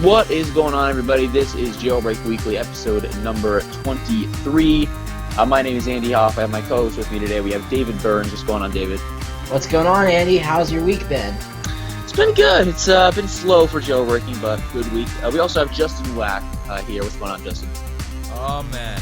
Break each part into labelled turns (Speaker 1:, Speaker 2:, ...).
Speaker 1: What is going on, everybody? This is Jailbreak Weekly, episode number 23. My name is Andy Hoff. I have my co-host with me today. We have David Burns. What's going on, David?
Speaker 2: What's going on, Andy? How's your week been?
Speaker 1: It's been good. It's been slow for jailbreaking, but good week. We also have Justin Wack here. What's going on, Justin?
Speaker 3: Oh, man.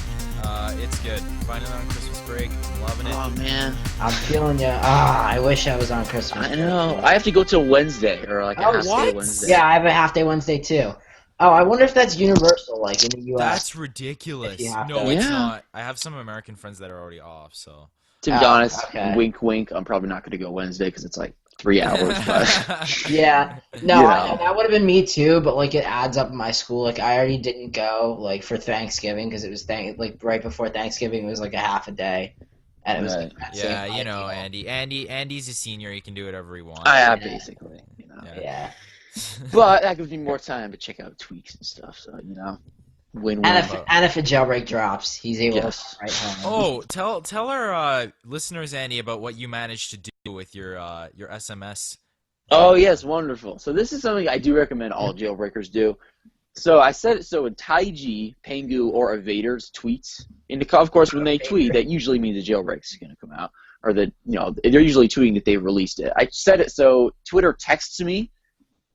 Speaker 3: It's good. Finally on Christmas break. I'm loving it.
Speaker 1: Oh, man.
Speaker 2: I'm feeling you. I wish I was on Christmas
Speaker 1: I
Speaker 2: break.
Speaker 1: know. I have to go till Wednesday, or like a half day
Speaker 3: what?
Speaker 1: Wednesday.
Speaker 2: Yeah, I have a half-day Wednesday, too. Oh, I wonder if that's universal, like, in the U.S.
Speaker 3: That's ridiculous. No,
Speaker 2: to.
Speaker 3: it's
Speaker 1: Yeah.
Speaker 3: not. I have some American friends that are already off, so.
Speaker 1: To be honest,
Speaker 2: okay.
Speaker 1: wink, wink, I'm probably not going to go Wednesday because it's like 3 hours. But
Speaker 2: Yeah. No,
Speaker 1: Yeah.
Speaker 2: that would have been me, too, but, like, it adds up in my school. Like, I already didn't go, like, for Thanksgiving because it was, like, right before Thanksgiving, it was, like, a half a day. And it was,
Speaker 1: Right.
Speaker 2: that
Speaker 3: Yeah,
Speaker 2: same
Speaker 3: you know,
Speaker 2: idea.
Speaker 3: Andy's a senior. He can do whatever he wants.
Speaker 1: I have basically, you know.
Speaker 2: Yeah.
Speaker 1: But that gives me more time to check out tweaks and stuff. So win-win.
Speaker 2: And if a jailbreak drops, he's able
Speaker 1: Yes.
Speaker 2: to write home.
Speaker 3: Oh, tell our listeners, Andy, about what you managed to do with your SMS.
Speaker 1: Oh yes, wonderful. So this is something I do recommend all jailbreakers do. So I said it so when Taiji, Pengu, or Evaders tweets, and of course when they tweet, that usually means the jailbreak is going to come out, or that they're usually tweeting that they've released it. I set it so Twitter texts me,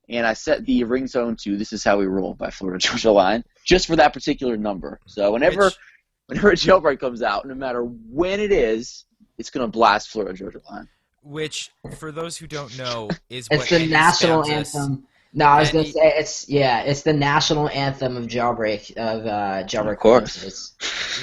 Speaker 1: and I set the ringtone to "This Is How We Roll" by Florida Georgia Line, just for that particular number. So whenever a jailbreak comes out, no matter when it is, it's going to blast Florida Georgia Line.
Speaker 3: Which, for those who don't know, is
Speaker 2: It's
Speaker 3: what
Speaker 2: the
Speaker 3: Andy
Speaker 2: national
Speaker 3: spams us.
Speaker 2: anthem. No, I was gonna
Speaker 3: Andy-
Speaker 2: say it's the national anthem of jailbreak jailbreak.
Speaker 1: Of course.
Speaker 2: It's-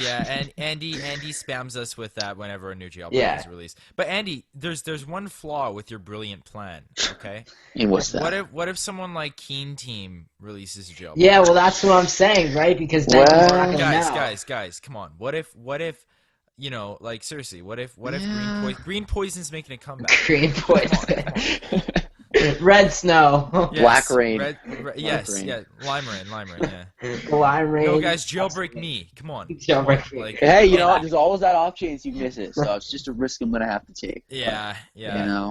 Speaker 3: Yeah, and Andy spams us with that whenever a new jailbreak
Speaker 2: Yeah.
Speaker 3: is released. But Andy, there's one flaw with your brilliant plan. Okay.
Speaker 1: And what's that?
Speaker 3: What if someone like Keen Team releases a jailbreak?
Speaker 2: Yeah, well, that's what I'm saying, right? Because then
Speaker 1: Well,
Speaker 2: people aren't gonna know.
Speaker 3: Guys, come on. What if like seriously, what if
Speaker 1: Yeah.
Speaker 3: Green Poison's making a comeback?
Speaker 2: Green
Speaker 3: Come on,
Speaker 2: poison,
Speaker 3: come on.
Speaker 2: red snow,
Speaker 3: Yes,
Speaker 1: Black rain.
Speaker 3: Yes,
Speaker 1: rain.
Speaker 3: yeah, lime rain, yeah.
Speaker 2: lime rain.
Speaker 3: No, guys, jailbreak me. Come on.
Speaker 2: Jailbreak me.
Speaker 3: Like,
Speaker 1: Hey, you know what? There's always that off chance you miss it, so it's just a risk I'm gonna have to take.
Speaker 3: yeah.
Speaker 1: You know.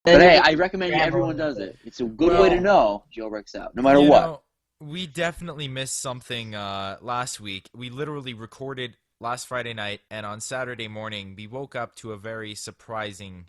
Speaker 2: Then
Speaker 1: But hey,
Speaker 2: you-
Speaker 1: I recommend
Speaker 2: Grab
Speaker 1: everyone
Speaker 2: one.
Speaker 1: does it. It's a good
Speaker 3: Well,
Speaker 1: way to know jailbreak's out, no matter
Speaker 3: You
Speaker 1: what.
Speaker 3: know, we definitely missed something last week. We literally recorded last Friday night, and on Saturday morning, we woke up to a very surprising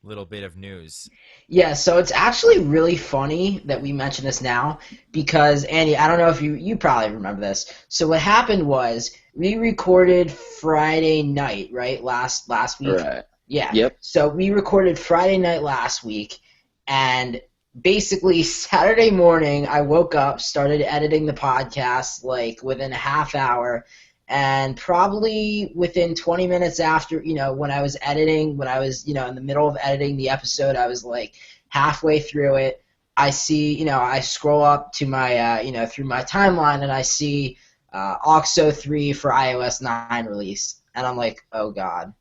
Speaker 3: little bit of news.
Speaker 2: Yeah, so it's actually really funny that we mention this now because, Andy, I don't know if you probably remember this. So what happened was we recorded Friday night, right, last week?
Speaker 1: Right.
Speaker 2: Yeah.
Speaker 1: Yep.
Speaker 2: So we recorded Friday night last week, and basically Saturday morning I woke up, started editing the podcast like within a half hour, and probably within 20 minutes after, when I was editing, when I was, in the middle of editing the episode, I was like halfway through it. I see, I scroll up to my, through my timeline, and I see Auxo 3 for iOS 9 release, and I'm like, oh god.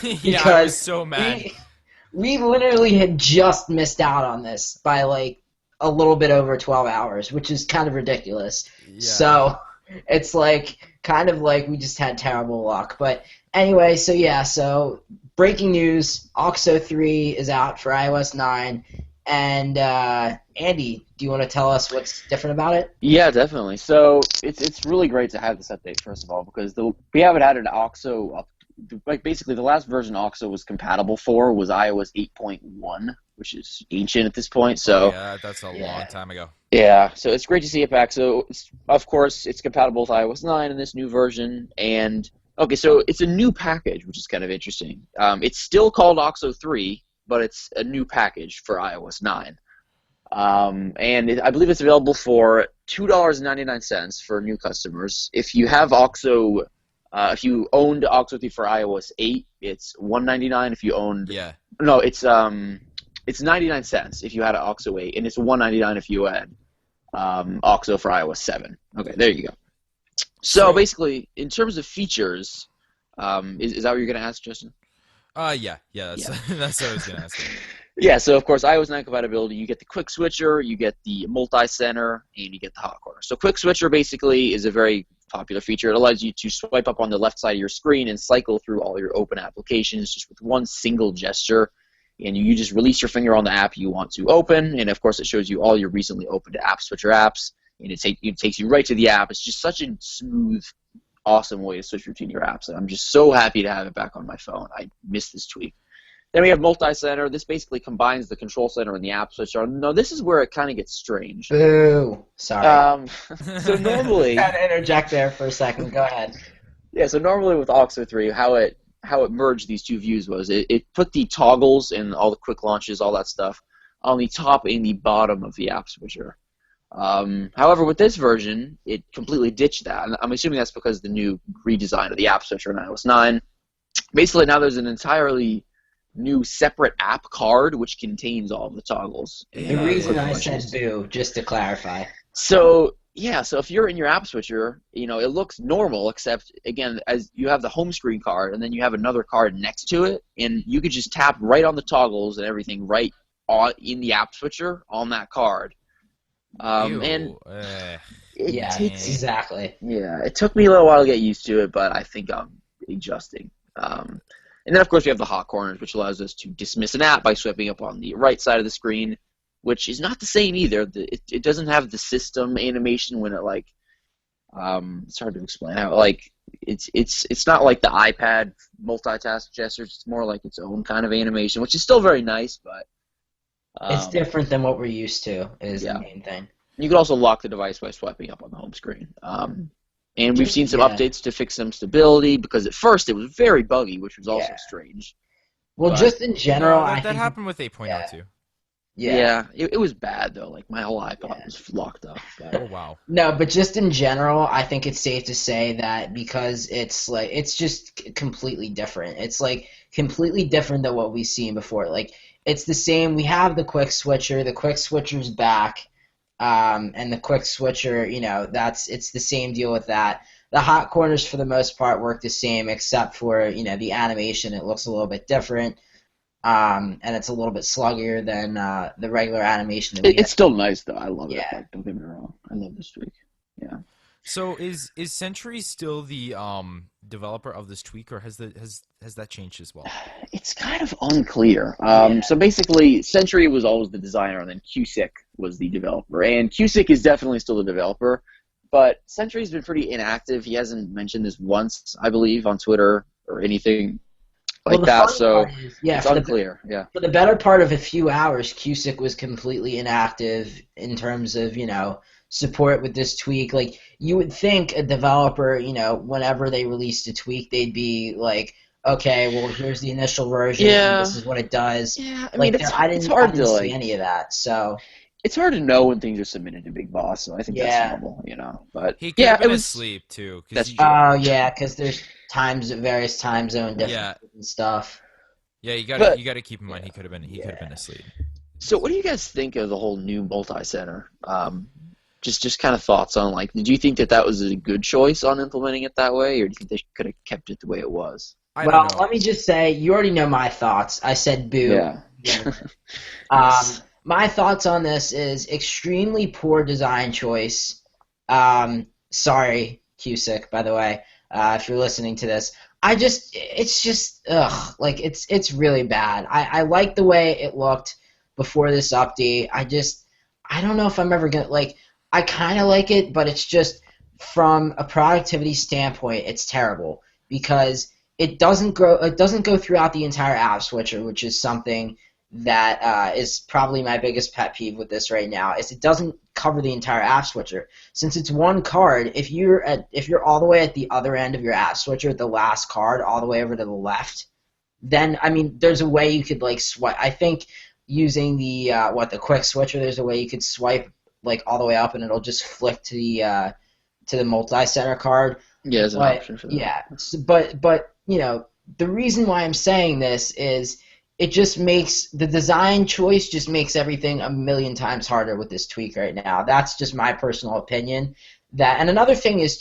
Speaker 3: Yeah, I was so mad.
Speaker 2: We literally had just missed out on this by like a little bit over 12 hours, which is kind of ridiculous.
Speaker 3: Yeah.
Speaker 2: So it's like kind of like we just had terrible luck. But anyway, so breaking news, Auxo 3 is out for iOS 9. And Andy, do you want to tell us what's different about it?
Speaker 1: Yeah, definitely. So it's really great to have this update, first of all, because we haven't had an Auxo like basically the last version Auxo was compatible for was iOS 8.1, which is ancient at this point. So
Speaker 3: yeah, that's a long time ago.
Speaker 1: yeah, so it's great to see it back. So of course it's compatible with iOS 9 in this new version, and okay, so it's a new package, which is kind of interesting. It's still called Auxo 3, but it's a new package for iOS 9. I believe it's available for $2.99 for new customers. If you have Auxo, if you owned Auxo 3 for iOS 8, it's $1.99. If you owned, it's 99 cents if you had an Auxo 8, and it's $1.99 if you had Auxo for iOS 7. Okay, there you go. So basically, in terms of features, is that what you're going to ask, Justin?
Speaker 3: Yeah, that's that's what I was gonna ask.
Speaker 1: Yeah, so of course, iOS 9 compatibility, you get the quick switcher, you get the multi-center, and you get the hot corner. So quick switcher basically is a very popular feature. It allows you to swipe up on the left side of your screen and cycle through all your open applications just with one single gesture. and you just release your finger on the app you want to open, and of course it shows you all your recently opened App Switcher apps, and it takes you right to the app. It's just such a smooth, awesome way to switch between your apps, and I'm just so happy to have it back on my phone. I missed this tweak. Then we have multi-center. This basically combines the control center and the app switcher. No, this is where it kind of gets strange.
Speaker 2: Boo. Sorry.
Speaker 1: So normally,
Speaker 2: I had to interject there for a second. Go ahead.
Speaker 1: yeah. So normally with Auxo 3, how it merged these two views was it put the toggles and all the quick launches, all that stuff, on the top and the bottom of the app switcher. However, with this version, it completely ditched that. And I'm assuming that's because of the new redesign of the app switcher in iOS 9. Basically, now there's an entirely new separate app card which contains all of the toggles.
Speaker 2: The reason I said boo, just to clarify.
Speaker 1: So yeah, so if you're in your app switcher, it looks normal, except again, as you have the home screen card and then you have another card next to it, and you could just tap right on the toggles and everything right in the app switcher on that card.
Speaker 2: Exactly.
Speaker 1: Yeah, it took me a little while to get used to it, but I think I'm adjusting. And then, of course, we have the hot corners, which allows us to dismiss an app by swiping up on the right side of the screen, which is not the same either. It doesn't have the system animation when it, it's hard to explain how, it's not like the iPad multitask gestures. It's more like its own kind of animation, which is still very nice, but...
Speaker 2: it's different than what we're used to, is the main thing.
Speaker 1: You can also lock the device by swiping up on the home screen. And we've seen some updates to fix some stability, because at first it was very buggy, which was also strange.
Speaker 2: Well, just in general, I think...
Speaker 3: That happened with 8.02.
Speaker 1: Yeah, it was bad, though. Like, my whole iPod was locked up. But...
Speaker 3: Oh, wow.
Speaker 2: No, but just in general, I think it's safe to say that because it's just completely different. It's, completely different than what we've seen before. It's the same. We have the quick switcher. The quick switcher's back. And the quick switcher, it's the same deal with that. The hot corners, for the most part, work the same, except for, the animation. It looks a little bit different, and it's a little bit sluggier than the regular animation.
Speaker 1: It's still nice, though. I love it. Don't get me wrong. I love this tweak. Yeah.
Speaker 3: So is Sentry still the developer of this tweak, or has that changed as well?
Speaker 1: It's kind of unclear. So basically, Sentry was always the designer, and then Cusick was the developer. And Cusick is definitely still the developer, but Sentry's been pretty inactive. He hasn't mentioned this once, I believe, on Twitter or anything like that. So it's unclear.
Speaker 2: For the better part of a few hours, Cusick was completely inactive in terms of support with this tweak. You would think a developer, whenever they released a tweak, they'd be like, okay, well, here's the initial version.
Speaker 1: Yeah.
Speaker 2: This is what it does.
Speaker 1: Yeah, I mean,
Speaker 2: I didn't see any of that. So
Speaker 1: it's hard to know when things are submitted to Big Boss. So I think that's normal, But
Speaker 3: he could have been asleep too.
Speaker 1: That's
Speaker 2: because there's various time zone differences and stuff.
Speaker 3: Yeah, you got to keep in mind he could have been asleep.
Speaker 1: So what do you guys think of the whole new multi-center? Just kind of thoughts on, did you think that was a good choice on implementing it that way, or do you think they could have kept it the way it was?
Speaker 2: Well, let me just say, you already know my thoughts. I said boo. Yeah. My thoughts on this is extremely poor design choice. Sorry, Cusick, by the way, if you're listening to this. It's really bad. I like the way it looked before this update. I don't know if I'm ever gonna I kind of like it, but it's just from a productivity standpoint, it's terrible because it doesn't go throughout the entire app switcher, which is something that is probably my biggest pet peeve with this right now. Is it doesn't cover the entire app switcher. Since it's one card, if you're all the way at the other end of your app switcher, the last card all the way over to the left, then there's a way you could swipe. I think using the quick switcher, there's a way you could swipe all the way up and it'll just flick to the multi-center card.
Speaker 1: Yeah, there's an option for that.
Speaker 2: Yeah, but the reason why I'm saying this is it just makes the design choice just makes everything a million times harder with this tweak right now. That's just my personal opinion. And another thing is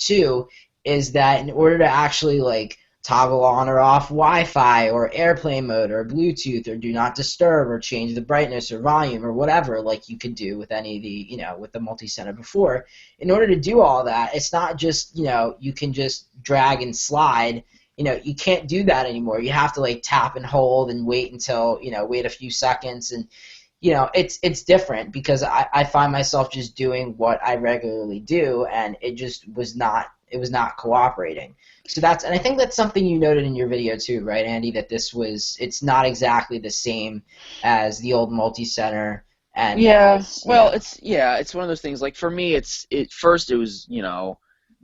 Speaker 2: that in order to actually toggle on or off Wi-Fi or airplane mode or Bluetooth or do not disturb or change the brightness or volume or whatever you could do with any of the, with the multi-center before. In order to do all that, it's not just, you can just drag and slide you can't do that anymore. You have to like tap and hold and wait until, wait a few seconds. And, it's different because I find myself just doing what I regularly do, and it just was not cooperating. So and I think that's something you noted in your video too, right, Andy, that it's not exactly the same as the old multi-center. And
Speaker 1: it's one of those things. Like for me, first it was,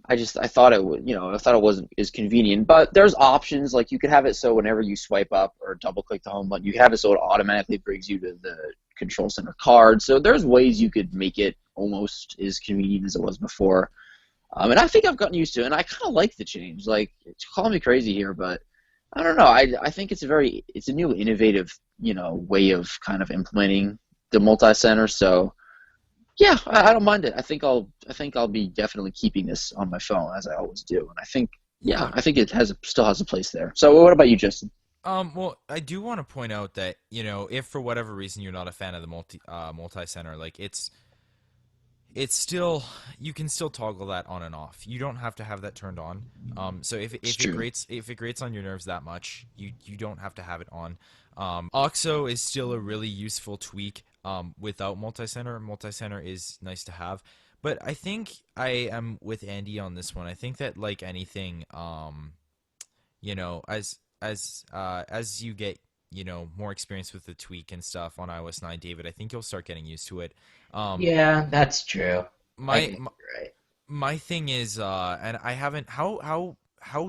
Speaker 1: I thought it wasn't as convenient, but there's options. Like you could have it so whenever you swipe up or double click the home button, you have it so it automatically brings you to the control center card. So there's ways you could make it almost as convenient as it was before. And I think I've gotten used to it, and I kind of like the change. Like, call me crazy here, but I don't know. I think it's a new innovative, way of kind of implementing the multi-center. So, yeah, I don't mind it. I think I'll be definitely keeping this on my phone as I always do, and I think it still has a place there. So, what about you, Justin?
Speaker 3: Well, I do want to point out that if for whatever reason you're not a fan of the multi-center, like it's still, you can still toggle that on and off. You don't have to have that turned on. So if it grates on your nerves that much, you don't have to have it on. Auxo is still a really useful tweak without multi-center. Multi-center is nice to have. But I think I am with Andy on this one. I think that like anything, as you get more experience with the tweak and stuff on iOS 9, David, I think you'll start getting used to it.
Speaker 2: Yeah, that's true.
Speaker 3: My thing is, and I haven't. How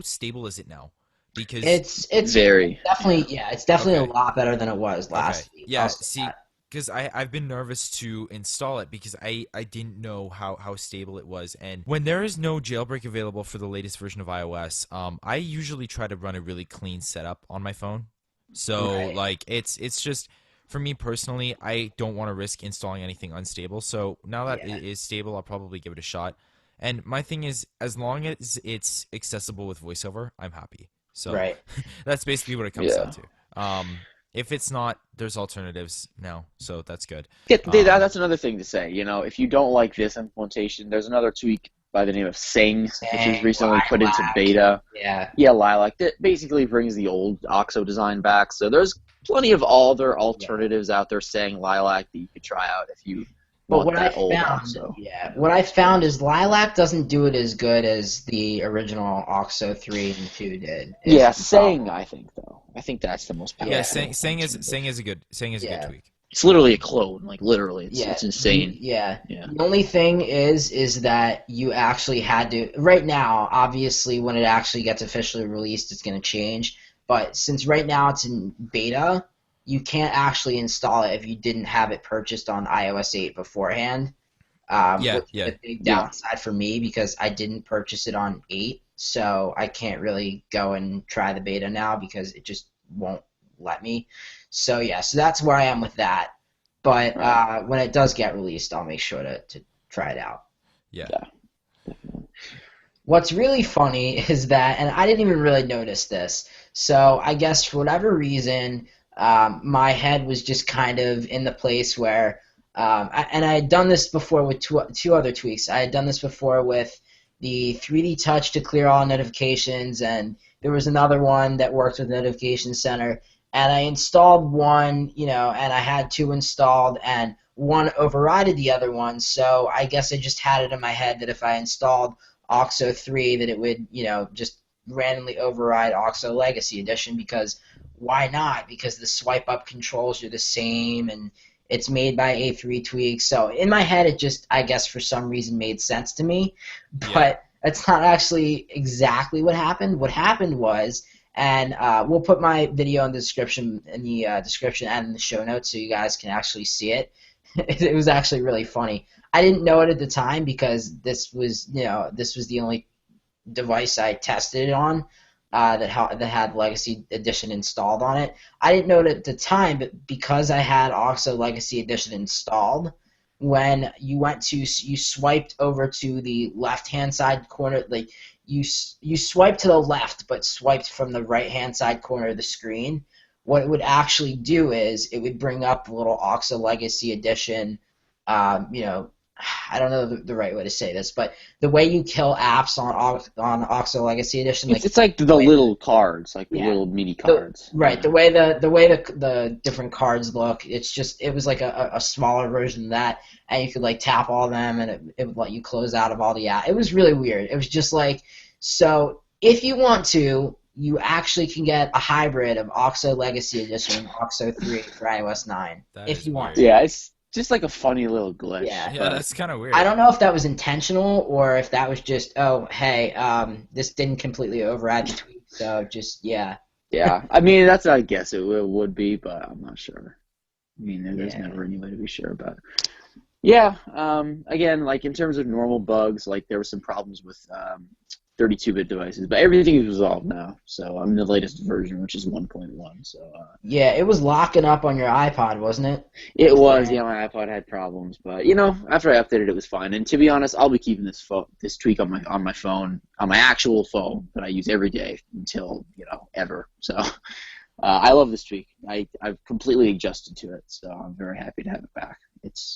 Speaker 3: stable is it now? Because
Speaker 2: it's
Speaker 1: very
Speaker 2: definitely it's definitely a lot better than it was last week.
Speaker 3: Yeah, see, because I've been nervous to install it because I didn't know how stable it was. And when there is no jailbreak available for the latest version of iOS, I usually try to run a really clean setup on my phone. So like it's just, for me personally, I don't want to risk installing anything unstable. So now that it is stable, I'll probably give it a shot. And my thing is, as long as it's accessible with VoiceOver, I'm happy. So that's basically what it comes down to. If it's not, there's alternatives now, so that's good.
Speaker 1: That's another thing to say. If you don't like this implementation, there's another tweak by the name of Sing, which was recently put into beta. Lilac. That basically brings the old Auxo design back. So there's plenty of other alternatives out there saying Lilac that you could try out if you want that old Auxo.
Speaker 2: What I found is Lilac doesn't do it as good as the original Auxo 3 and 2 did.
Speaker 1: Sing, I think, though. I think that's the most powerful.
Speaker 3: Yeah, Sing is a good tweak.
Speaker 1: It's literally a clone, like literally. It's insane.
Speaker 2: The only thing is that you actually had to, right now, obviously when it actually gets officially released, it's going to change. But since right now it's in beta, you can't actually install it if you didn't have it purchased on iOS 8 beforehand. Which is a big downside for me because I didn't purchase it on 8, so I can't really go and try the beta now because it just won't let me. So so that's where I am with that. But when it does get released, I'll make sure to try it out. What's really funny is that, and I didn't even really notice this, so I guess for whatever reason, my head was just kind of in the place where, and I had done this before with two other tweaks. I had done this before with the 3D Touch to clear all notifications, and there was another one that worked with Notification Center. And I installed one, and I had two installed, and one overrided the other one. So I guess I just had it in my head that if I installed Auxo 3, that it would, just randomly override Auxo Legacy Edition, because why not? Because the swipe up controls are the same, and it's made by A3 Tweaks. So in my head, it just, I guess for some reason, made sense to me. But that's not actually exactly what happened. What happened was, and we'll put my video in the description and in the show notes so you guys can actually see it. It was actually really funny. I didn't know it at the time because this was the only device I tested it on that had Legacy Edition installed on it. I didn't know it at the time, but because I had Auxo Legacy Edition installed, when you swiped over to the left-hand side corner, like you swiped to the left, but swiped from the right-hand side corner of the screen. What it would actually do is it would bring up the little Auxo Legacy Edition, I don't know the right way to say this, but the way you kill apps on Auxo Legacy Edition,
Speaker 1: It's like the little cards, like the
Speaker 2: Yeah.
Speaker 1: little mini cards.
Speaker 2: Right,
Speaker 1: Yeah.
Speaker 2: the way the different cards look, it was like a smaller version of that, and you could like tap all of them, and it would let you close out of all the apps. It was really weird. It was just like, so if you want to, you actually can get a hybrid of Auxo Legacy Edition and Auxo 3 for iOS 9
Speaker 3: That
Speaker 2: if
Speaker 3: is
Speaker 2: you want
Speaker 3: weird.
Speaker 2: to.
Speaker 1: Yeah, it's just like a funny little glitch.
Speaker 2: Yeah.
Speaker 3: Yeah,
Speaker 1: but-
Speaker 3: that's kind of weird.
Speaker 2: I don't know if that was intentional or if that was just, oh, hey, this didn't completely override the tweet, so just, yeah.
Speaker 1: Yeah, I mean, that's what I guess it would be, but I'm not sure. I mean, there's
Speaker 2: Yeah.
Speaker 1: never any way to be sure about it. Yeah, again, like in terms of normal bugs, like there were some problems with 32-bit devices, but everything is resolved now. So I'm in the latest version, which is 1.1. So
Speaker 2: Yeah, it was locking up on your iPod, wasn't it?
Speaker 1: it was, yeah, my iPod had problems, but after I updated, it was fine. And to be honest, I'll be keeping this tweak on my phone, on my actual phone that I use every day until ever. So I love this tweak. I've completely adjusted to it, so I'm very happy to have it back.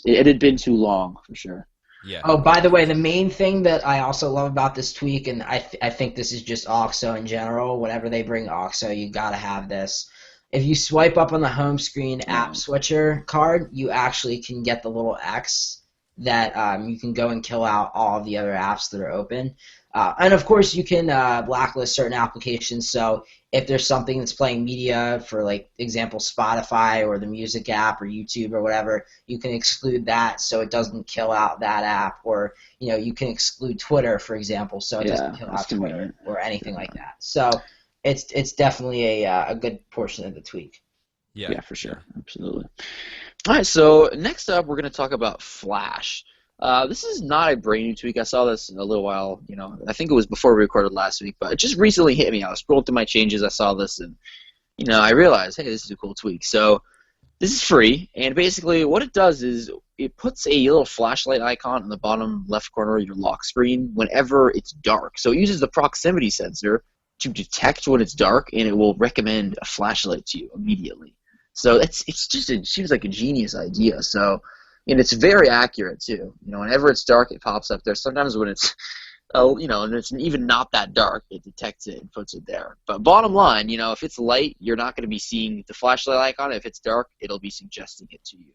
Speaker 1: It had been too long for sure.
Speaker 3: Yeah.
Speaker 2: Oh, by the way, the main thing that I also love about this tweak, and I think this is just Auxo in general, whenever they bring Auxo, you gotta have this. If you swipe up on the home screen app switcher card, you actually can get the little X that you can go and kill out all of the other apps that are open. And of course, you can blacklist certain applications. So if there's something that's playing media, for like example Spotify or the music app or YouTube or whatever, you can exclude that so it doesn't kill out that app. Or you can exclude Twitter, for example, so it doesn't kill out Twitter or anything like that. So it's definitely a good portion of the tweak.
Speaker 3: Yeah,
Speaker 1: for sure, absolutely. All right, so next up, we're going to talk about Flash. This is not a brand new tweak. I saw this a little while, I think it was before we recorded last week, but it just recently hit me. I was scrolling through my changes, I saw this, and, I realized, hey, this is a cool tweak. So this is free, and basically what it does is it puts a little flashlight icon in the bottom left corner of your lock screen whenever it's dark. So it uses the proximity sensor to detect when it's dark, and it will recommend a flashlight to you immediately. So it seems like a genius idea. So, and it's very accurate too. Whenever it's dark, it pops up there. Sometimes when it's, and it's even not that dark, it detects it and puts it there. But bottom line, if it's light, you're not going to be seeing the flashlight icon. If it's dark, it'll be suggesting it to you.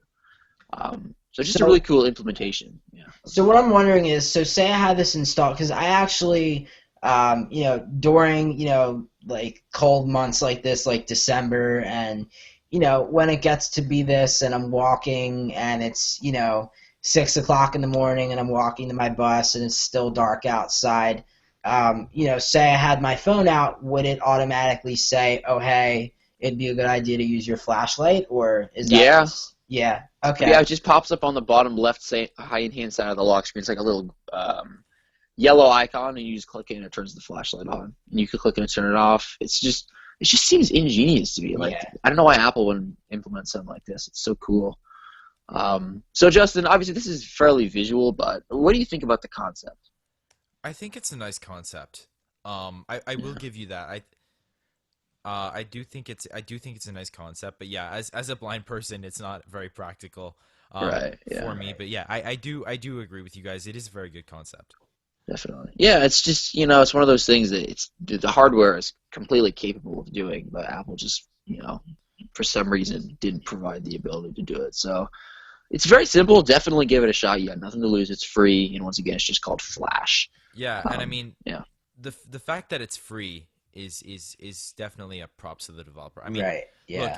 Speaker 1: So just a really cool implementation. Yeah.
Speaker 2: So what I'm wondering is, so say I had this installed, because I actually, during, like cold months like this, like December, and when it gets to be this and I'm walking and it's, 6 o'clock in the morning and I'm walking to my bus and it's still dark outside, say I had my phone out, would it automatically say, oh, hey, it'd be a good idea to use your flashlight? Or is that yeah, okay.
Speaker 1: Yeah, it just pops up on the bottom left right-hand side of the lock screen. It's like a little yellow icon, and you just click it and it turns the flashlight on. And you can click it and turn it off. It just seems ingenious to me. Like, I don't know why Apple wouldn't implement something like this. It's so cool. So Justin, obviously this is fairly visual, but what do you think about the concept?
Speaker 3: I think it's a nice concept. I will give you that. I do think it's a nice concept, but yeah, as a blind person, it's not very practical for me. But yeah, I do agree with you guys. It is a very good concept.
Speaker 1: Definitely. Yeah, it's just, it's one of those things that the hardware is completely capable of doing, but Apple just, for some reason didn't provide the ability to do it. So it's very simple. Definitely give it a shot. You got nothing to lose. It's free, and once again, it's just called Flash.
Speaker 3: Yeah, and I mean, the fact that it's free is definitely a props to the developer. I mean, look,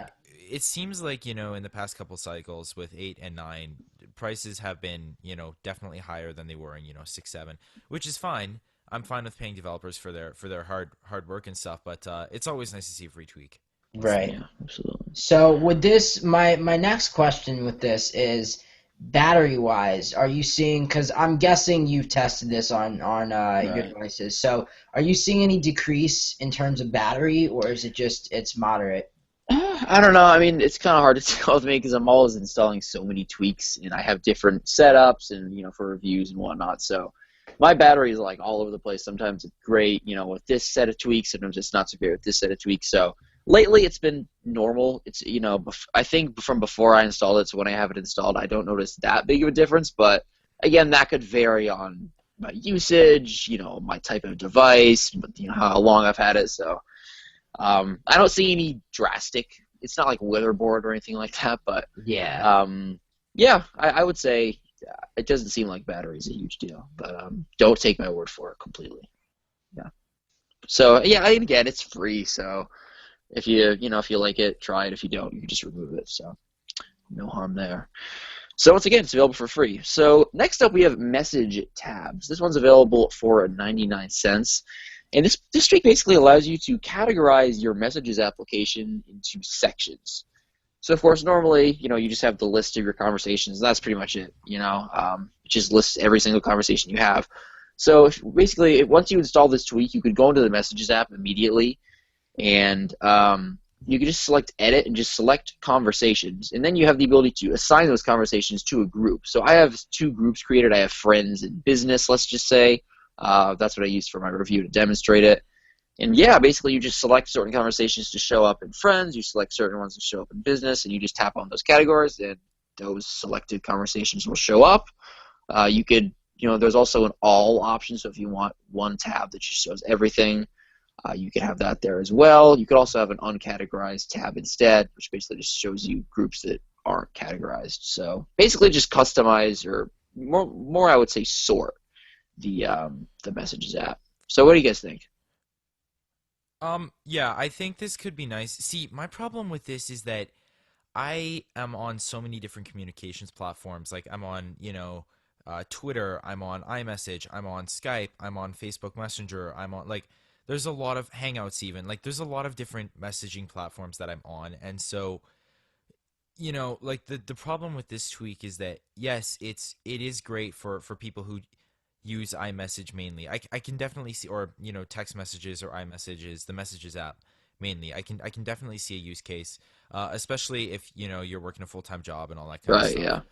Speaker 3: it seems like, in the past couple cycles with 8 and 9, prices have been, definitely higher than they were in, 6, 7, which is fine. I'm fine with paying developers for their hard work and stuff, but it's always nice to see a free tweak.
Speaker 2: Right.
Speaker 1: Yeah, absolutely.
Speaker 2: So with this, my next question with this is, battery-wise, are you seeing, because I'm guessing you've tested this on your devices, so are you seeing any decrease in terms of battery, or is it just it's moderate?
Speaker 1: I don't know. I mean, it's kind of hard to tell with me because I'm always installing so many tweaks, and I have different setups and, for reviews and whatnot. So my battery is like all over the place. Sometimes it's great, with this set of tweaks. Sometimes it's not so great with this set of tweaks. So lately it's been normal. It's, I think from before I installed it to when I have it installed, I don't notice that big of a difference. But again, that could vary on my usage, my type of device, how long I've had it. So I don't see any drastic. It's not like Weatherboard or anything like that, but
Speaker 2: Yeah.
Speaker 1: yeah, I would say it doesn't seem like battery's a huge deal, but don't take my word for it completely. Yeah. So yeah, and again, it's free, so if if you like it, try it. If you don't, you can just remove it. So no harm there. So once again, it's available for free. So next up, we have MessageTabs. This one's available for 99 cents. And this tweak basically allows you to categorize your Messages application into sections. So of course, normally, you just have the list of your conversations. And that's pretty much it. It just lists every single conversation you have. So basically, once you install this tweak, you could go into the Messages app immediately, and you can just select Edit and just select Conversations. And then you have the ability to assign those conversations to a group. So I have 2 groups created. I have Friends and Business, let's just say. That's what I used for my review to demonstrate it. And yeah, basically you just select certain conversations to show up in Friends, you select certain ones to show up in Business, and you just tap on those categories, and those selected conversations will show up. You could, there's also an All option, so if you want one tab that just shows everything, you can have that there as well. You could also have an uncategorized tab instead, which basically just shows you groups that aren't categorized. So basically just customize, or more I would say sort the Messages app. So what do you guys think?
Speaker 3: Yeah, I think this could be nice. See, my problem with this is that I am on so many different communications platforms. Like I'm on, Twitter, I'm on iMessage, I'm on Skype, I'm on Facebook Messenger, I'm on there's a lot of Hangouts even. There's a lot of different messaging platforms that I'm on. And so, the problem with this tweak is that yes, it is great for people who use iMessage mainly. I can definitely see, or text messages or iMessages, the Messages app mainly. I can definitely see a use case, especially if you're working a full-time job and all that kind of stuff.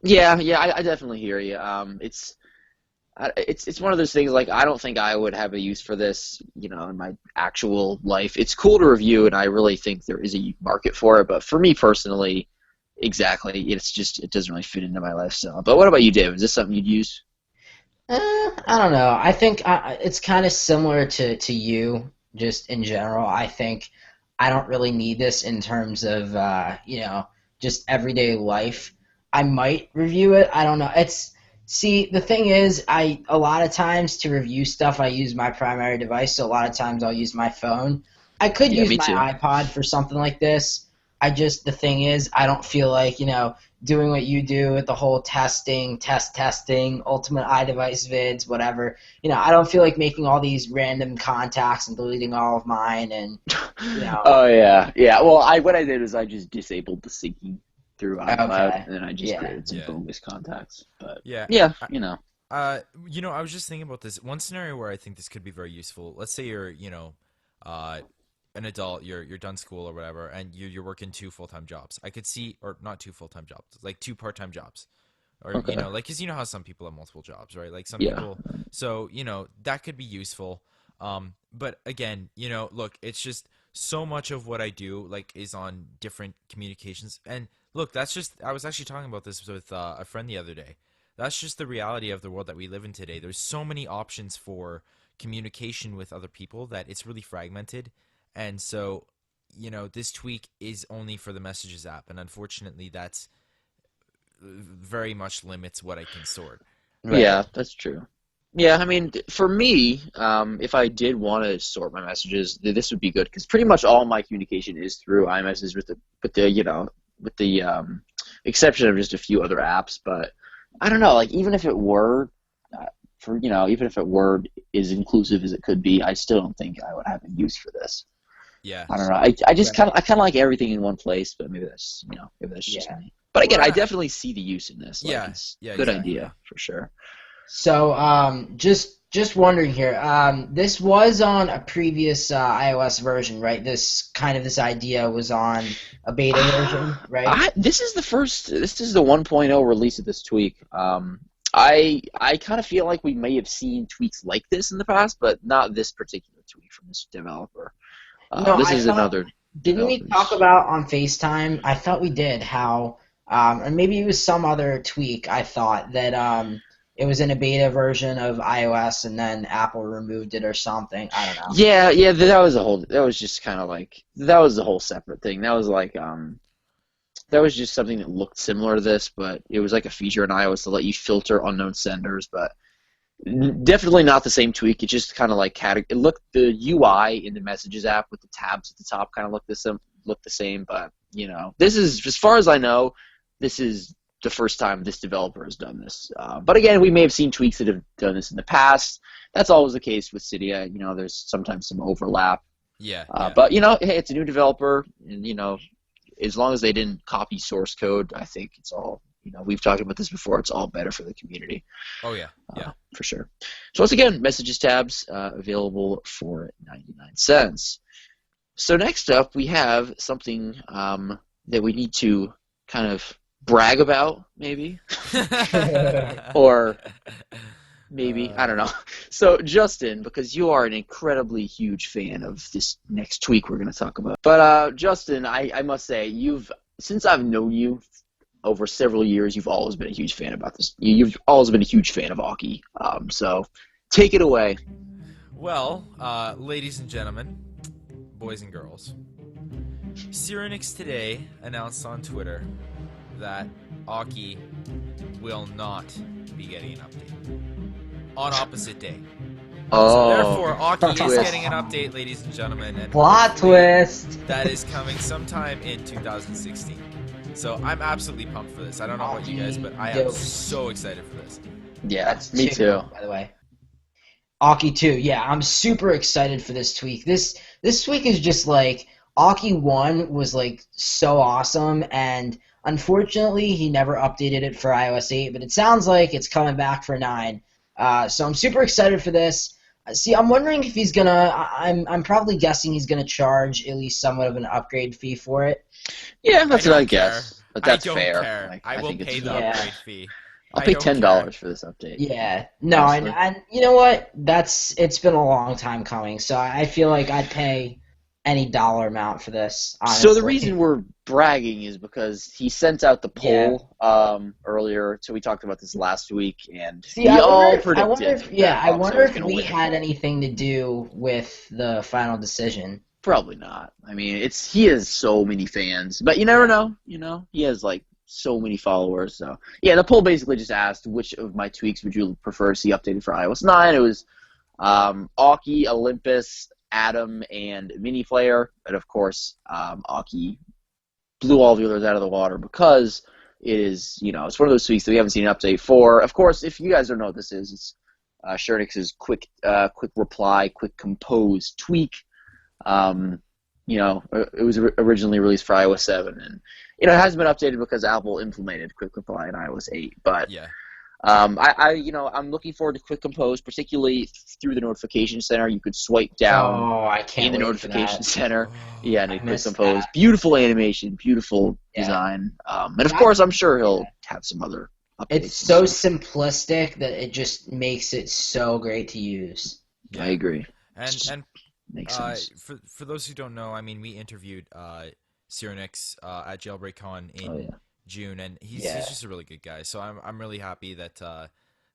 Speaker 1: Yeah, I definitely hear you. It's one of those things. I don't think I would have a use for this, in my actual life. It's cool to review, and I really think there is a market for it. But for me personally, exactly, it doesn't really fit into my lifestyle. But what about you, Dave? Is this something you'd use?
Speaker 2: I don't know. I think it's kind of similar to you, just in general. I think I don't really need this in terms of, just everyday life. I might review it. I don't know. See, the thing is, a lot of times to review stuff, I use my primary device, so a lot of times I'll use my phone. I could use my iPod for something like this. The thing is, I don't feel like, doing what you do with the whole testing, ultimate iDevice vids, whatever. I don't feel like making all these random contacts and deleting all of mine and,
Speaker 1: Oh, yeah. Well, what I did is I just disabled the syncing through iCloud, and then I just created some bonus contacts. But
Speaker 3: I was just thinking about this. One scenario where I think this could be very useful. Let's say you're, an adult, you're done school or whatever, and you're working 2 full-time jobs. I could see, or not 2 full-time jobs, 2 part-time jobs, or because how some people have multiple jobs, right? Some people. So that could be useful. But again, look, it's just so much of what I do is on different communications, and look, I was actually talking about this with a friend the other day. That's just the reality of the world that we live in today. There's so many options for communication with other people that it's really fragmented. And so, this tweak is only for the Messages app, and unfortunately, that's very much limits what I can sort.
Speaker 1: Right. Yeah, that's true. Yeah, I mean, for me, if I did want to sort my messages, this would be good because pretty much all my communication is through iMessage with the exception of just a few other apps. But I don't know, even if it were even if it were as inclusive as it could be, I still don't think I would have a use for this.
Speaker 3: Yeah.
Speaker 1: I don't know. I just kind of like everything in one place, but maybe that's just me. But again, I definitely see the use in this. It's a good idea for sure.
Speaker 2: So, just wondering here. This was on a previous iOS version, right? This idea was on a beta version, right?
Speaker 1: This is the 1.0 release of this tweak. I kind of feel like we may have seen tweaks like this in the past, but not this particular tweak from this developer. This is another.
Speaker 2: Didn't we talk about on FaceTime? I thought we did how, and maybe it was some other tweak. I thought that it was in a beta version of iOS and then Apple removed it or something. I don't know.
Speaker 1: Yeah, that was just kind of like, that was the whole separate thing. That was like, that was just something that looked similar to this, but it was like a feature in iOS to let you filter unknown senders, but definitely not the same tweak. It just kind of like the UI in the Messages app with the tabs at the top kind of looked the same, but this is, as far as I know, this is the first time this developer has done this. But again, we may have seen tweaks that have done this in the past. That's always the case with Cydia. There's sometimes some overlap.
Speaker 3: Yeah.
Speaker 1: But hey, it's a new developer, and as long as they didn't copy source code, I think it's all. We've talked about this before. It's all better for the community.
Speaker 3: Oh yeah,
Speaker 1: for sure. So once again, Messages tabs available for 99 cents. So next up, we have something that we need to kind of brag about, maybe, or maybe I don't know. So Justin, because you are an incredibly huge fan of this next tweak we're going to talk about, but Justin, I must say, since I've known you over several years, you've always been a huge fan about this. You've always been a huge fan of Auki. So take it away.
Speaker 3: Well, ladies and gentlemen, boys and girls, Surenix today announced on Twitter that Auki will not be getting an update on opposite day. So therefore, Auki is getting an update, ladies and gentlemen. And
Speaker 2: plot twist!
Speaker 3: That is coming sometime in 2016. So I'm absolutely pumped for this. I don't know about you guys, but I am so excited for this.
Speaker 1: Yeah, me too.
Speaker 2: By the way, Auki 2. Yeah, I'm super excited for this tweak. This tweak is just like Auki 1 was like so awesome, and unfortunately he never updated it for iOS 8. But it sounds like it's coming back for 9. So I'm super excited for this. See, I'm wondering if he's gonna. I'm probably guessing he's gonna charge at least somewhat of an upgrade fee for it.
Speaker 1: Yeah, that's what I guess. But that's fair.
Speaker 3: Care.
Speaker 1: Like,
Speaker 3: I will pay the upgrade fee.
Speaker 1: I'll pay $10 for this update.
Speaker 2: Yeah. No, and you know what? It's been a long time coming, so I feel like I'd pay any dollar amount for this, honestly.
Speaker 1: So the reason we're bragging is because he sent out the poll earlier. So we talked about this last week, and we all predicted.
Speaker 2: I wonder if we had anything to do with the final decision.
Speaker 1: Probably not. I mean, he has so many fans, but you never know. He has like so many followers. So yeah, the poll basically just asked which of my tweaks would you prefer to see updated for iOS 9. It was Auki, Olympus, Atom, and Mini Player, and of course, Auki blew all the others out of the water because it is, it's one of those tweaks that we haven't seen an update for. Of course, if you guys don't know what this is, it's Surenix's quick reply, quick compose tweak. It was originally released for iOS 7, and it hasn't been updated because Apple implemented quick reply in iOS 8. But
Speaker 3: yeah.
Speaker 1: I'm looking forward to Quick Compose, particularly through the notification center. You could swipe down in the notification center. Yeah, and Quick Compose. That. Beautiful animation, beautiful design. And of course, I'm sure he'll have some other updates.
Speaker 2: It's so simplistic that it just makes it so great to use.
Speaker 3: Yeah.
Speaker 1: I agree.
Speaker 3: And
Speaker 1: makes sense.
Speaker 3: For those who don't know, I mean, we interviewed Surenix at Jailbreak Con in June, and he's just a really good guy. So I'm really happy that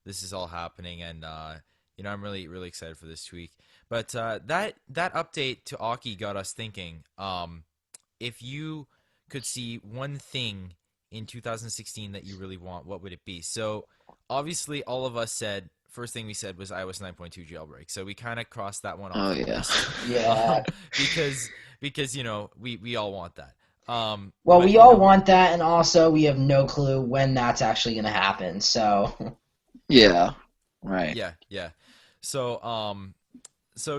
Speaker 3: this is all happening, and I'm really really excited for this tweak. But that update to Auki got us thinking. If you could see one thing in 2016 that you really want, what would it be? So obviously, all of us said. First thing we said was iOS 9.2 jailbreak, so we kind of crossed that one off.
Speaker 1: Oh yeah,
Speaker 2: yeah.
Speaker 3: because we all want that.
Speaker 2: Well, we all want that, and also we have no clue when that's actually going to happen. So.
Speaker 1: Yeah. Right.
Speaker 3: Yeah. So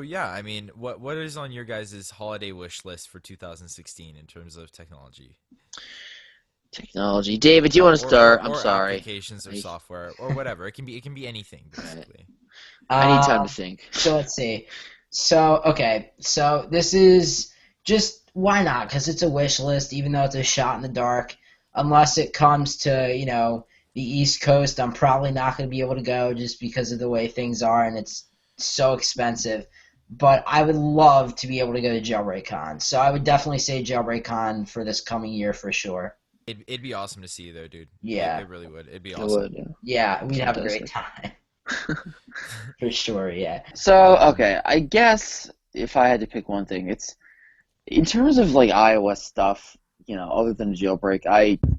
Speaker 3: yeah, I mean, what is on your guys' holiday wish list for 2016 in terms of technology?
Speaker 1: Technology, David. Do you want to start? I'm sorry.
Speaker 3: Applications or software or whatever. It can be anything basically.
Speaker 1: I need time to think.
Speaker 2: So let's see. So this is just why not? Because it's a wish list, even though it's a shot in the dark. Unless it comes to the East Coast, I'm probably not going to be able to go just because of the way things are, and it's so expensive. But I would love to be able to go to Jailbreak Con. So I would definitely say Jailbreak Con for this coming year for sure.
Speaker 3: It'd be awesome to see you there, dude.
Speaker 2: Yeah.
Speaker 3: It really would. It'd be
Speaker 1: It
Speaker 3: awesome.
Speaker 1: would, yeah.
Speaker 2: Yeah, we'd have a great
Speaker 1: Fantastic.
Speaker 2: time. For sure, yeah.
Speaker 1: So, okay, I guess if I had to pick one thing, it's in terms of like iOS stuff, other than the jailbreak,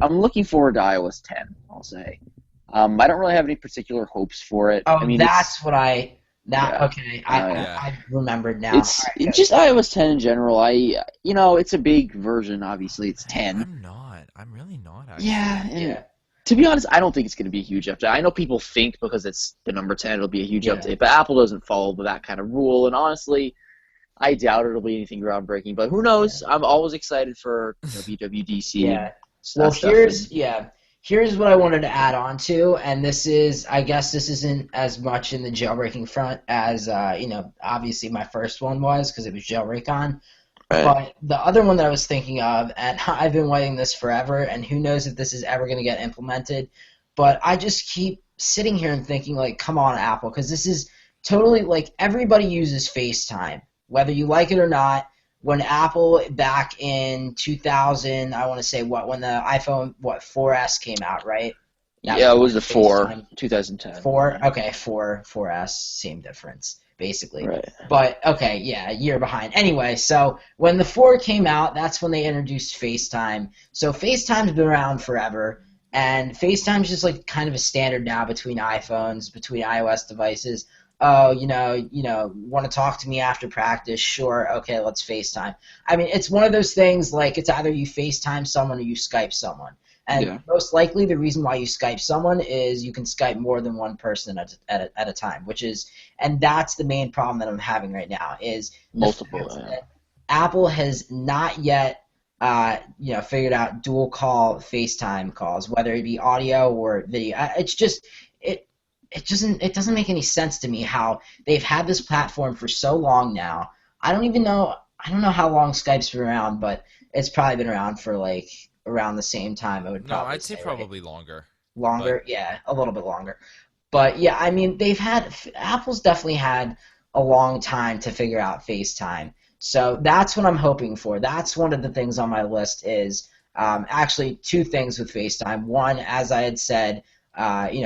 Speaker 1: I'm looking forward to iOS 10, I'll say. I don't really have any particular hopes for it.
Speaker 2: Oh,
Speaker 1: I mean,
Speaker 2: that's what
Speaker 1: yeah.
Speaker 2: okay,
Speaker 3: Yeah.
Speaker 2: I remembered now.
Speaker 1: It's
Speaker 2: All right,
Speaker 1: it's just iOS 10 in general. It's a big version, obviously. It's 10.
Speaker 3: I'm not. I'm really not, actually.
Speaker 1: Yeah, and
Speaker 2: Yeah.
Speaker 1: to be honest, I don't think it's going to be a huge update. I know people think because it's the number 10 it'll be a huge
Speaker 2: Yeah.
Speaker 1: update, but Apple doesn't follow that kind of rule, and honestly, I doubt it'll be anything groundbreaking, but who knows? I'm always excited for WWDC
Speaker 2: Yeah.
Speaker 1: and
Speaker 2: Well,
Speaker 1: stuff.
Speaker 2: here's what I wanted to add on to, and I guess this isn't as much in the jailbreaking front as, obviously my first one was because it was jailbreak on.
Speaker 1: Right.
Speaker 2: But the other one that I was thinking of, and I've been waiting this forever, and who knows if this is ever going to get implemented, but I just keep sitting here and thinking, like, come on, Apple, because this is totally, like, everybody uses FaceTime, whether you like it or not. When Apple back in 2000, I want to say when the iPhone 4S came out, right?
Speaker 1: Yeah, it was the 4,
Speaker 2: FaceTime.
Speaker 1: 2010.
Speaker 2: 4S, same difference, basically.
Speaker 1: Right.
Speaker 2: But, okay, yeah, a year behind. Anyway, so when the 4 came out, that's when they introduced FaceTime. So FaceTime's been around forever, and FaceTime's just like kind of a standard now between iPhones, between iOS devices. Oh, want to talk to me after practice? Sure, okay, let's FaceTime. I mean, it's one of those things, like, it's either you FaceTime someone or you Skype someone. And most likely the reason why you Skype someone is you can Skype more than one person at a time, and that's the main problem that I'm having right now is
Speaker 1: multiple.
Speaker 2: That Apple has not yet figured out dual call FaceTime calls, whether it be audio or video. It's just it doesn't make any sense to me how they've had this platform for so long now. I don't know how long Skype's been around, but it's probably been around for like around the same time.
Speaker 3: I'd say probably longer.
Speaker 2: Longer, yeah, a little bit longer. But yeah, I mean, Apple's definitely had a long time to figure out FaceTime. So that's what I'm hoping for. That's one of the things on my list is actually two things with FaceTime. One, as I had said,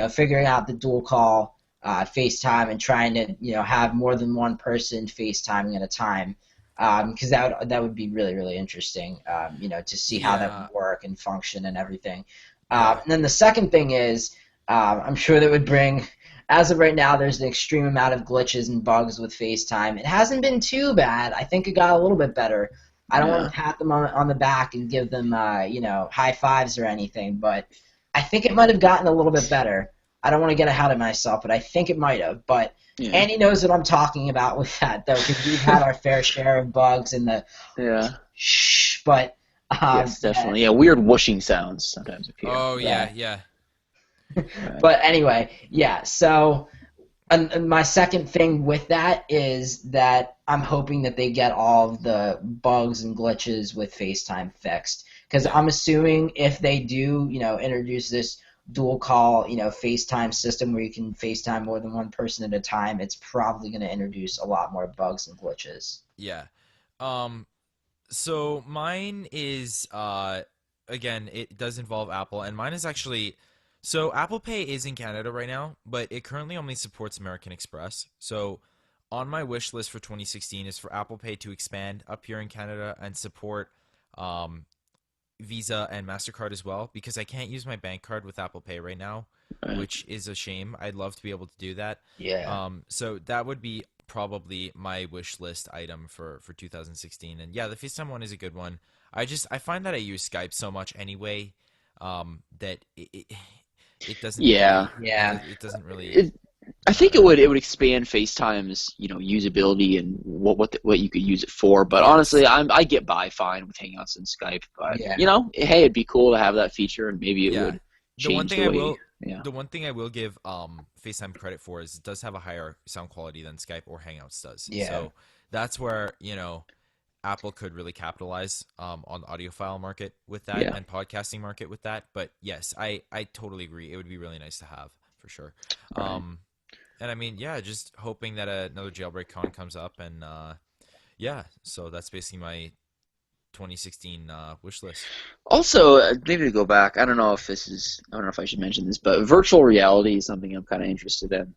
Speaker 2: figuring out the dual call FaceTime and trying to have more than one person FaceTiming at a time. Because that would be really, really interesting, to see how that would work and function and everything. And then the second thing is, I'm sure that would bring, as of right now, there's an extreme amount of glitches and bugs with FaceTime. It hasn't been too bad. I think it got a little bit better. I don't want to pat them on the back and give them, high fives or anything, but I think it might have gotten a little bit better. I don't want to get ahead of myself, but I think it might have. But Andy knows what I'm talking about with that, though, because we've had our fair share of bugs and the shh. But
Speaker 1: yes, definitely. Yeah, weird whooshing sounds sometimes appear.
Speaker 3: Oh yeah.
Speaker 2: But anyway, yeah. So, and my second thing with that is that I'm hoping that they get all of the bugs and glitches with FaceTime fixed, because I'm assuming if they do, introduce this dual call, FaceTime system where you can FaceTime more than one person at a time, it's probably going to introduce a lot more bugs and glitches.
Speaker 3: Yeah. So mine is again, it does involve Apple, and mine is actually so Apple Pay is in Canada right now, but it currently only supports American Express. So on my wish list for 2016 is for Apple Pay to expand up here in Canada and support Visa and MasterCard as well, because I can't use my bank card with Apple Pay right now, which is a shame. I'd love to be able to do that.
Speaker 2: Yeah.
Speaker 3: So that would be probably my wish list item for 2016. And yeah, the FaceTime one is a good one. I find that I use Skype so much anyway, that it doesn't.
Speaker 1: Yeah.
Speaker 3: It doesn't really.
Speaker 1: I think it would expand FaceTime's usability and what you could use it for. But honestly, I get by fine with Hangouts and Skype. But hey, it'd be cool to have that feature, and maybe it would change the way.
Speaker 3: The one thing I will give FaceTime credit for is it does have a higher sound quality than Skype or Hangouts does.
Speaker 2: Yeah.
Speaker 3: So that's where Apple could really capitalize on the audiophile market with that and podcasting market with that. But yes, I totally agree. It would be really nice to have for sure.
Speaker 1: Right.
Speaker 3: And I mean, just hoping that another Jailbreak Con comes up, and so that's basically my 2016 wish list.
Speaker 1: Also, maybe to go back, I don't know if I should mention this, but virtual reality is something I'm kind of interested in.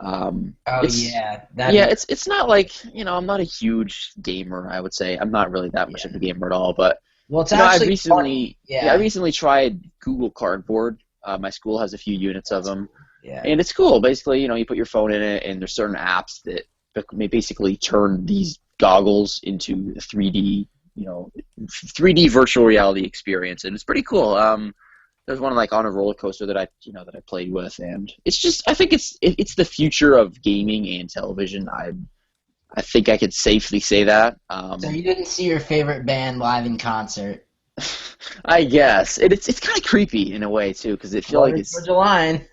Speaker 2: Oh
Speaker 1: It's
Speaker 2: yeah,
Speaker 1: it's not like, I'm not a huge gamer, I would say. I'm not really that much of a gamer at all, but
Speaker 2: well, it's
Speaker 1: I
Speaker 2: actually funny.
Speaker 1: recently I recently tried Google Cardboard. My school has a few units of them,
Speaker 2: Yeah.
Speaker 1: and it's cool. Basically, you put your phone in it, and there's certain apps that may basically turn these goggles into a 3D virtual reality experience, and it's pretty cool. There's one like on a roller coaster that I played with, and I think it's the future of gaming and television. I think I could safely say that.
Speaker 2: So you didn't see your favorite band live in concert?
Speaker 1: I guess it's kind of creepy in a way too, because it feels like it's
Speaker 2: Georgia Line.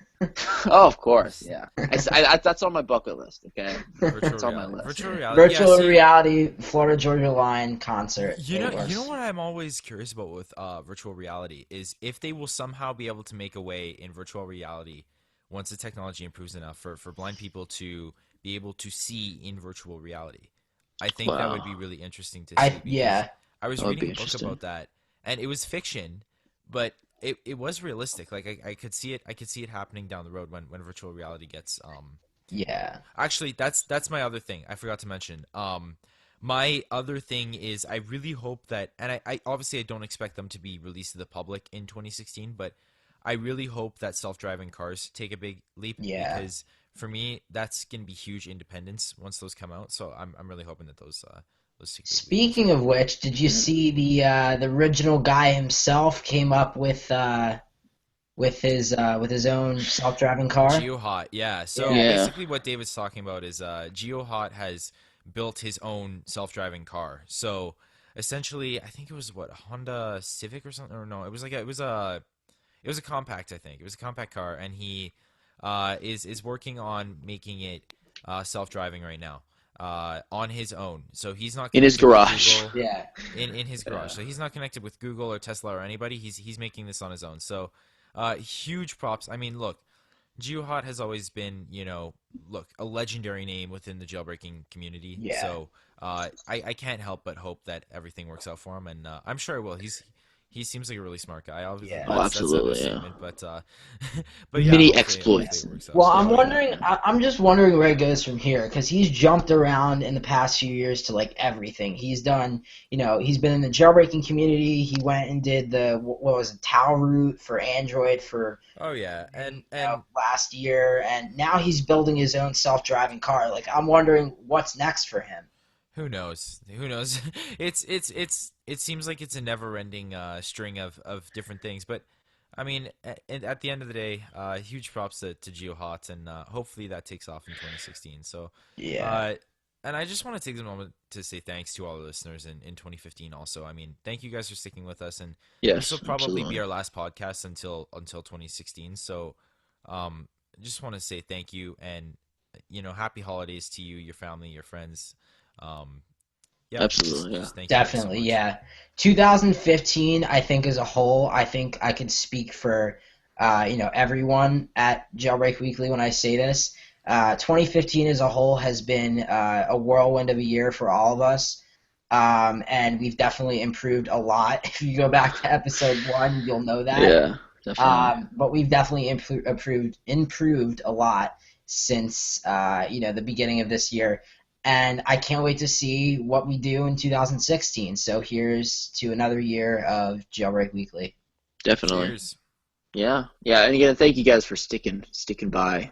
Speaker 1: Oh, of course, yeah. That's on my bucket list. Okay,
Speaker 3: Virtual
Speaker 1: on my
Speaker 3: reality.
Speaker 1: list.
Speaker 2: Virtual reality Florida Georgia Line concert.
Speaker 3: You know what I'm always curious about with virtual reality is if they will somehow be able to make a way in virtual reality once the technology improves enough for blind people to be able to see in virtual reality. I think that would be really interesting to see.
Speaker 2: Yeah.
Speaker 3: I was reading a book about that, and it was fiction, but it was realistic. Like I could see it happening down the road when virtual reality gets
Speaker 2: Yeah.
Speaker 3: Actually, that's my other thing. I forgot to mention. My other thing is I really hope that, and I obviously I don't expect them to be released to the public in 2016, but I really hope that self-driving cars take a big leap.
Speaker 2: Yeah.
Speaker 3: Because for me, that's gonna be huge independence once those come out. So I'm really hoping that those take.
Speaker 2: Speaking of which, did you see the original guy himself came up with his own self-driving car?
Speaker 3: GeoHot, yeah. So basically, what David's talking about is GeoHot has built his own self-driving car. So essentially, I think it was a Honda Civic or something, or no, it was a compact. I think it was a compact car, and he is working on making it self-driving right now. On his own, so he's not
Speaker 1: in his garage.
Speaker 2: Yeah,
Speaker 3: in his garage. So he's not connected with Google or Tesla or anybody. He's making this on his own. So huge props. I mean, look, GeoHot has always been, a legendary name within the jailbreaking community.
Speaker 2: Yeah.
Speaker 3: So I can't help but hope that everything works out for him, and I'm sure it will. He seems like a really smart guy. Obviously,
Speaker 2: Yeah.
Speaker 1: Absolutely,
Speaker 3: that's
Speaker 1: yeah.
Speaker 3: But yeah,
Speaker 1: many
Speaker 3: hopefully
Speaker 1: exploits.
Speaker 3: it works out.
Speaker 2: Well,
Speaker 3: So,
Speaker 2: I'm just wondering where it goes from here because he's jumped around in the past few years to like everything. He's done, he's been in the jailbreaking community. He went and did what was it, Tailroot for Android for
Speaker 3: Oh yeah, and
Speaker 2: last year, and now he's building his own self-driving car. Like I'm wondering what's next for him.
Speaker 3: Who knows? Who knows? It seems like it's a never-ending string of different things. But I mean, at the end of the day, huge props to GeoHot, and hopefully that takes off in 2016. So
Speaker 2: Yeah.
Speaker 3: and I just want to take a moment to say thanks to all the listeners in 2015. Also, I mean, thank you guys for sticking with us, and
Speaker 1: Yes,
Speaker 3: this will probably
Speaker 1: absolutely.
Speaker 3: be our last podcast until 2016. So, I just want to say thank you, and happy holidays to you, your family, your friends. Yeah,
Speaker 1: Absolutely,
Speaker 3: just thank you guys so
Speaker 2: Definitely,
Speaker 3: much.
Speaker 2: yeah. 2015, I think as a whole, I think I could speak for everyone at Jailbreak Weekly when I say this. 2015 as a whole has been a whirlwind of a year for all of us, and we've definitely improved a lot. If you go back to episode 1, you'll know that.
Speaker 1: Yeah, definitely.
Speaker 2: But we've definitely improved a lot since the beginning of this year. And I can't wait to see what we do in 2016. So here's to another year of Jailbreak Weekly.
Speaker 1: Definitely.
Speaker 3: Cheers.
Speaker 1: Yeah. And again, thank you guys for sticking by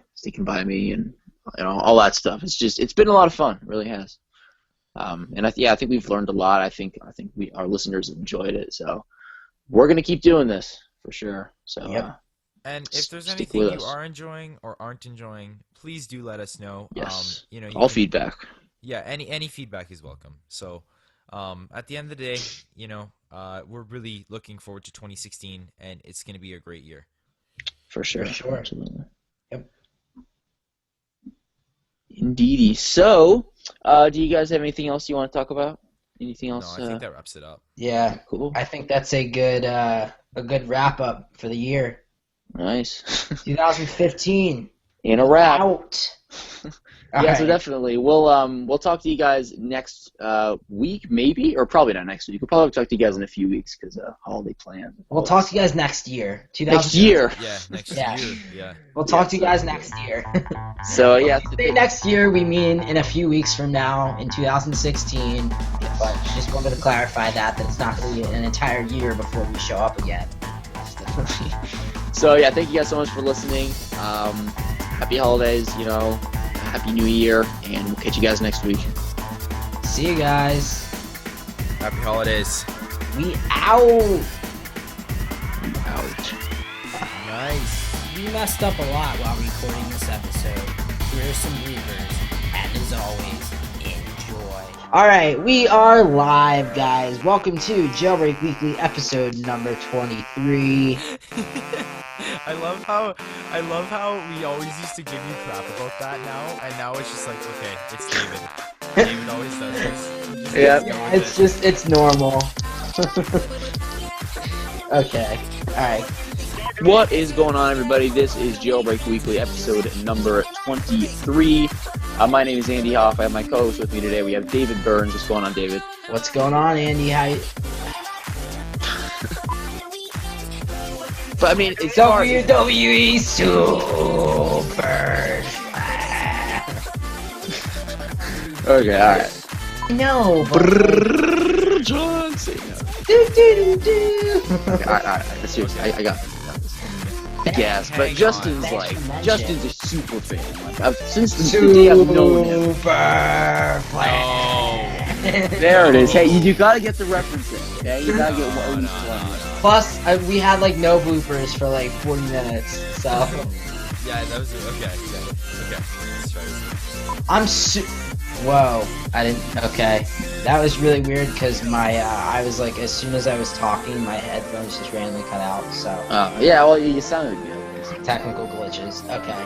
Speaker 1: me, and all that stuff. It's been a lot of fun. It really has. And I think we've learned a lot. I think our listeners have enjoyed it. So we're gonna keep doing this for sure. So.
Speaker 2: Yep.
Speaker 3: And if there's
Speaker 1: Stick
Speaker 3: anything
Speaker 1: with
Speaker 3: you
Speaker 1: us.
Speaker 3: are enjoying or aren't enjoying, please do let us know.
Speaker 1: Yes.
Speaker 3: You
Speaker 1: All
Speaker 3: can-
Speaker 1: feedback.
Speaker 3: Yeah, any feedback is welcome. So, at the end of the day, we're really looking forward to 2016, and it's going to be a great year.
Speaker 1: For sure.
Speaker 2: For sure.
Speaker 1: Absolutely.
Speaker 2: Yep.
Speaker 1: Indeedy. So, do you guys have anything else you want to talk about? Anything
Speaker 3: No,
Speaker 1: else?
Speaker 3: I think that wraps it up.
Speaker 2: Yeah,
Speaker 1: Cool.
Speaker 2: I think that's a good wrap up for the year.
Speaker 1: Nice.
Speaker 2: 2015.
Speaker 1: In a wrap.
Speaker 2: Out.
Speaker 1: Yeah, so definitely we'll talk to you guys next week, maybe, or probably not next week. We'll probably talk to you guys in a few weeks because holiday plans.
Speaker 2: We'll talk to you guys next year.
Speaker 1: Next year.
Speaker 3: Yeah, next
Speaker 2: Yeah.
Speaker 3: year. Yeah.
Speaker 2: We'll talk to you guys next year.
Speaker 1: So yeah,
Speaker 2: Say next year, we mean in a few weeks from now, in 2016. But just wanted to clarify that it's not going to be an entire year before we show up again.
Speaker 1: So yeah, thank you guys so much for listening. Happy holidays, Happy New Year, and we'll catch you guys next week.
Speaker 2: See you guys.
Speaker 3: Happy holidays.
Speaker 2: We out.
Speaker 1: Ouch.
Speaker 3: Nice.
Speaker 4: We messed up a lot while recording this episode. Here are some bloopers, and as always, enjoy.
Speaker 2: Alright, we are live, guys. Welcome to Jailbreak Weekly episode number 23.
Speaker 3: I love how we always used to give you crap about that now, and now it's just like, okay, it's David. David always does this.
Speaker 1: Yeah,
Speaker 2: It's normal. Okay, alright.
Speaker 1: What is going on, everybody? This is Jailbreak Weekly, episode number 23. My name is Andy Hoff. I have my co-host with me today. We have David Burns. What's going on, David?
Speaker 2: What's going on, Andy?
Speaker 1: But I mean, it's hard.
Speaker 2: WWE Super.
Speaker 1: Okay, alright.
Speaker 2: No,
Speaker 1: John Cena. Okay, alright. Seriously, I got this. Yes, but
Speaker 3: Hang
Speaker 1: Justin's
Speaker 2: on.
Speaker 1: Justin's a super fan. Like, since the day I've known him. There it is. Hey, you gotta get the references, okay? You gotta get one.
Speaker 2: Plus, we had like no bloopers for like 40 minutes, so.
Speaker 3: Yeah, that was okay. Yeah. Okay. Let's try this.
Speaker 2: Whoa, I didn't. Okay, that was really weird because I was like, as soon as I was talking, my headphones just randomly cut out. So.
Speaker 1: Yeah, well, you sounded good.
Speaker 2: Technical glitches. Okay.